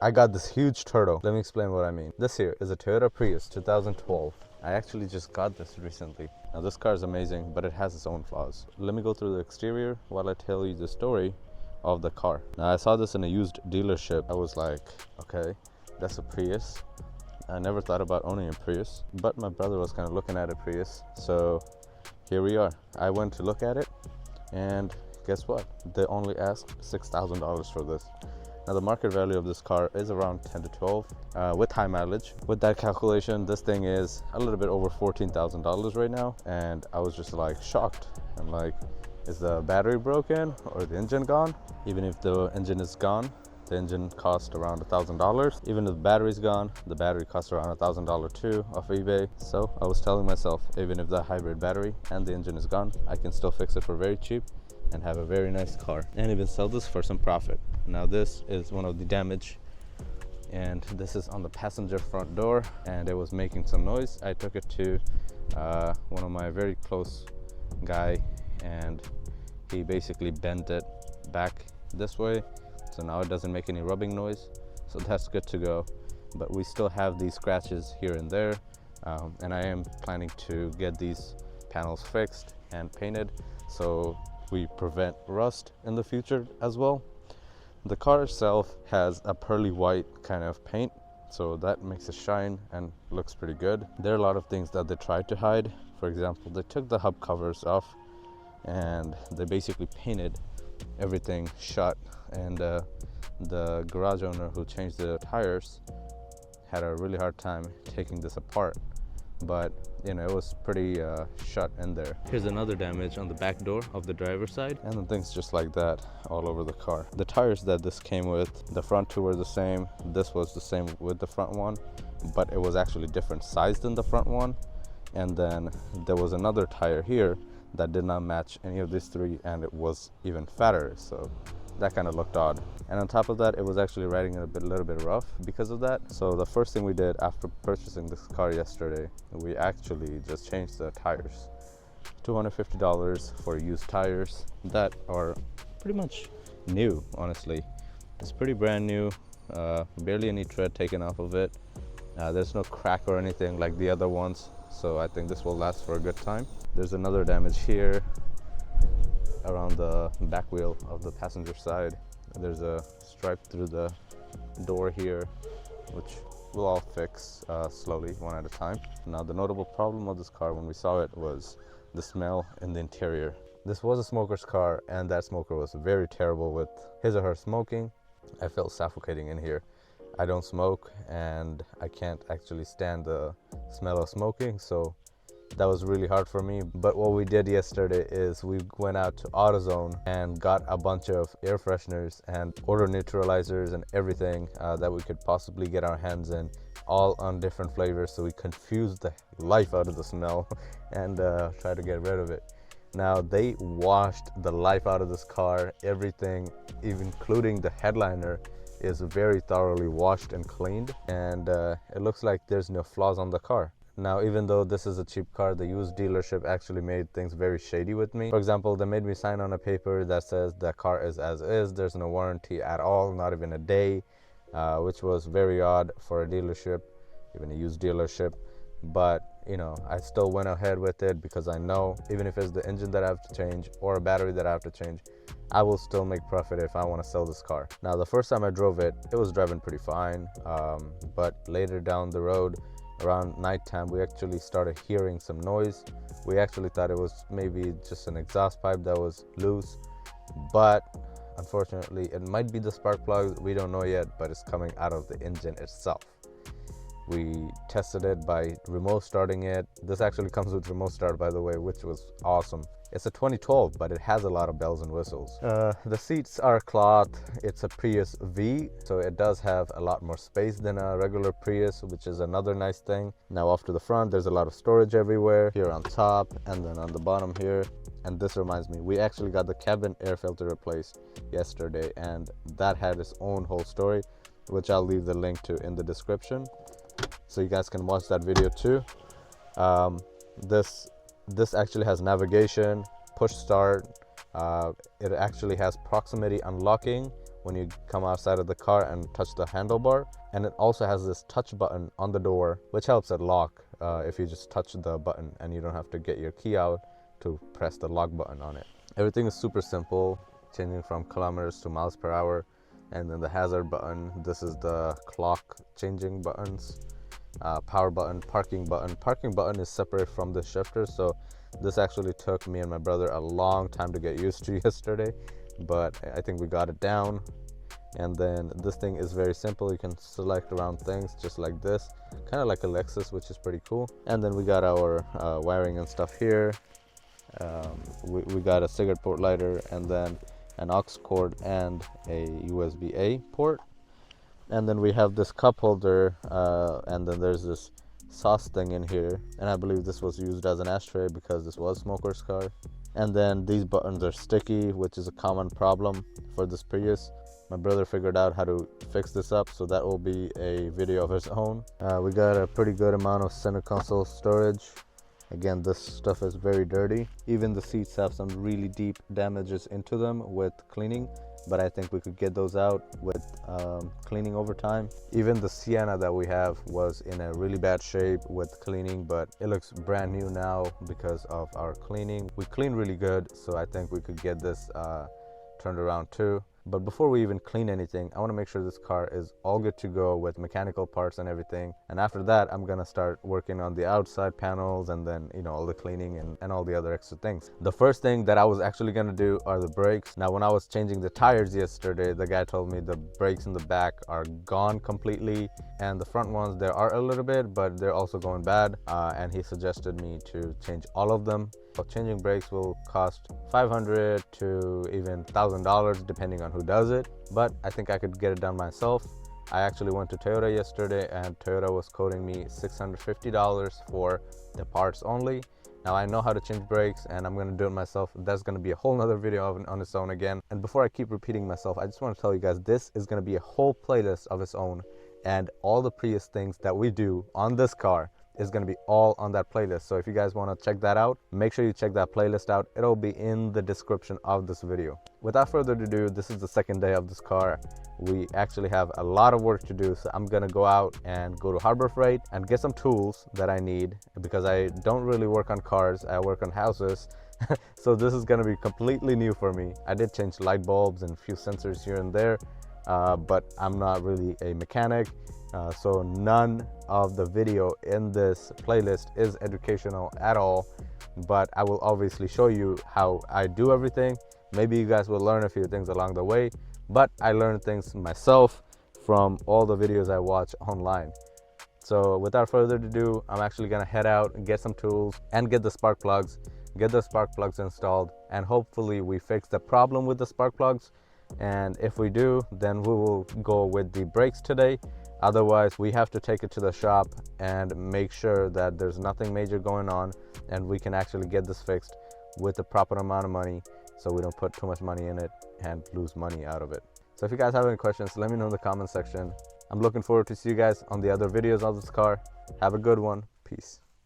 I got this huge turtle. Let me explain what I mean. This here is a Toyota Prius 2012. I actually just got this recently. Now this car is amazing, but it has its own flaws. Let me go through the exterior while I tell you the story of the car. Now I saw this in a used dealership. I was like, okay, that's a Prius. I never thought about owning a Prius, but my brother was kind of looking at a Prius. So here we are. I went to look at it, and guess what? They only asked $6,000 for this. Now the market value of this car is around 10 to 12 with high mileage. With that calculation, this thing is a little bit over $14,000 right now. And I was just like shocked. I'm like, is the battery broken or the engine gone? Even if the engine is gone, the engine cost around $1,000. Even if the battery's gone, the battery costs around $1,000 too off eBay. So I was telling myself, even if the hybrid battery and the engine is gone, I can still fix it for very cheap and have a very nice car and even sell this for some profit. Now this is one of the damage, and this is on the passenger front door, and it was making some noise. I took it to one of my very close guy, and he basically bent it back this way, so now it doesn't make any rubbing noise, so that's good to go. But we still have these scratches here and there, and I am planning to get these panels fixed and painted so we prevent rust in the future as well. The car itself has a pearly white kind of paint, so that makes it shine and looks pretty good. There are a lot of things that they tried to hide. For example, they took the hub covers off and they basically painted everything shut, and the garage owner who changed the tires had a really hard time taking this apart, but you know, it was pretty shut in there. Here's another damage on the back door of the driver's side, and then things just like that all over the car. The tires that this came with, the front two were the same, this was the same with the front one, but it was actually different size than the front one. And then there was another tire here that did not match any of these three, and it was even fatter, so that kind of looked odd. And on top of that, it was actually riding a little bit rough because of that. So the first thing we did after purchasing this car yesterday, we actually just changed the tires. $250 for used tires that are pretty much new, honestly. It's pretty brand new, barely any tread taken off of it. There's no crack or anything like the other ones, so I think this will last for a good time. There's another damage here around the back wheel of the passenger side. There's a stripe through the door here, which we'll all fix slowly, one at a time. Now the notable problem of this car when we saw it was the smell in the interior. This was a smoker's car, and that smoker was very terrible with his or her smoking. I felt suffocating in here. I don't smoke, and I can't actually stand the smell of smoking, so that was really hard for me. But what we did yesterday is we went out to AutoZone and got a bunch of air fresheners and odor neutralizers and everything that we could possibly get our hands in, all on different flavors, so we confused the life out of the smell and tried to get rid of it. Now they washed the life out of this car. Everything, even including the headliner, is very thoroughly washed and cleaned, and it looks like there's no flaws on the car. Now, even though this is a cheap car, the used dealership actually made things very shady with me. For example, they made me sign on a paper that says the car is as is. There's no warranty at all, not even a day, which was very odd for a dealership, even a used dealership. But, you know, I still went ahead with it because I know even if it's the engine that I have to change or a battery that I have to change, I will still make profit if I want to sell this car. Now, the first time I drove it, it was driving pretty fine. But later down the road, around nighttime, we actually started hearing some noise. We actually thought it was maybe just an exhaust pipe that was loose, but unfortunately it might be the spark plug. We don't know yet, but it's coming out of the engine itself. We tested it by remote starting it. This actually comes with remote start, by the way, which was awesome. It's a 2012, but it has a lot of bells and whistles. The seats are cloth. It's a PriusV, so it does have a lot more space than a regular Prius, which is another nice thing. Now off to the front, there's a lot of storage everywhere, here on top and then on the bottom here. And this reminds me, we actually got the cabin air filter replaced yesterday, and that had its own whole story, which I'll leave the link to in the description, so you guys can watch that video too. This actually has navigation, push start. It actually has proximity unlocking, when you come outside of the car and touch the handlebar. And it also has this touch button on the door, which helps it lock if you just touch the button and you don't have to get your key out to press the lock button on it. Everything is super simple, changing from kilometers to miles per hour. And then the hazard button, this is the clock changing buttons. Power button, parking button. Parking button is separate from the shifter, so this actually took me and my brother a long time to get used to yesterday, but I think we got it down. And then this thing is very simple. You can select around things just like this, kind of like a Lexus, which is pretty cool. And then we got our wiring and stuff here. We got a cigarette port lighter, and then an aux cord and a USB-A port. And then we have this cup holder, and then there's this sauce thing in here, and I believe this was used as an ashtray because this was smoker's car. And then these buttons are sticky, which is a common problem for this Prius. My brother figured out how to fix this up, so that will be a video of his own. We got a pretty good amount of center console storage. Again, this stuff is very dirty. Even the seats have some really deep damages into them with cleaning, but I think we could get those out with cleaning over time. Even the Sienna that we have was in a really bad shape with cleaning, but it looks brand new now because of our cleaning. We clean really good, so I think we could get this turned around too. But before we even clean anything, I want to make sure this car is all good to go with mechanical parts and everything. And after that, I'm going to start working on the outside panels and then, you know, all the cleaning and all the other extra things. The first thing that I was actually going to do are the brakes. Now, when I was changing the tires yesterday, the guy told me the brakes in the back are gone completely. And the front ones, there are a little bit, but they're also going bad. And he suggested me to change all of them. Changing brakes will cost $500 to even $1,000 depending on who does it, but I think I could get it done myself. I actually went to Toyota yesterday and Toyota was quoting me $650 for the parts only. Now I know how to change brakes and I'm going to do it myself. That's going to be a whole nother video on its own again. And before I keep repeating myself, I just want to tell you guys this is going to be a whole playlist of its own, and all the Prius things that we do on this car is going to be all on that playlist. So if you guys want to check that out, make sure you check that playlist out. It'll be in the description of this video. Without further ado, this is the second day of this car. We actually have a lot of work to do, so I'm gonna go out and go to Harbor Freight and get some tools that I need, because I don't really work on cars, I work on houses. So this is gonna be completely new for me. I did change light bulbs and a few sensors here and there, but I'm not really a mechanic. So none of the video in this playlist is educational at all, but I will obviously show you how I do everything. Maybe you guys will learn a few things along the way, but I learned things myself from all the videos I watch online. So without further ado, I'm actually gonna head out and get some tools and get the spark plugs installed, and hopefully we fix the problem with the spark plugs. And if we do, then we will go with the brakes today. Otherwise, we have to take it to the shop and make sure that there's nothing major going on and we can actually get this fixed with the proper amount of money, so we don't put too much money in it and lose money out of it. So if you guys have any questions, let me know in the comment section. I'm looking forward to see you guys on the other videos of this car. Have a good one. Peace.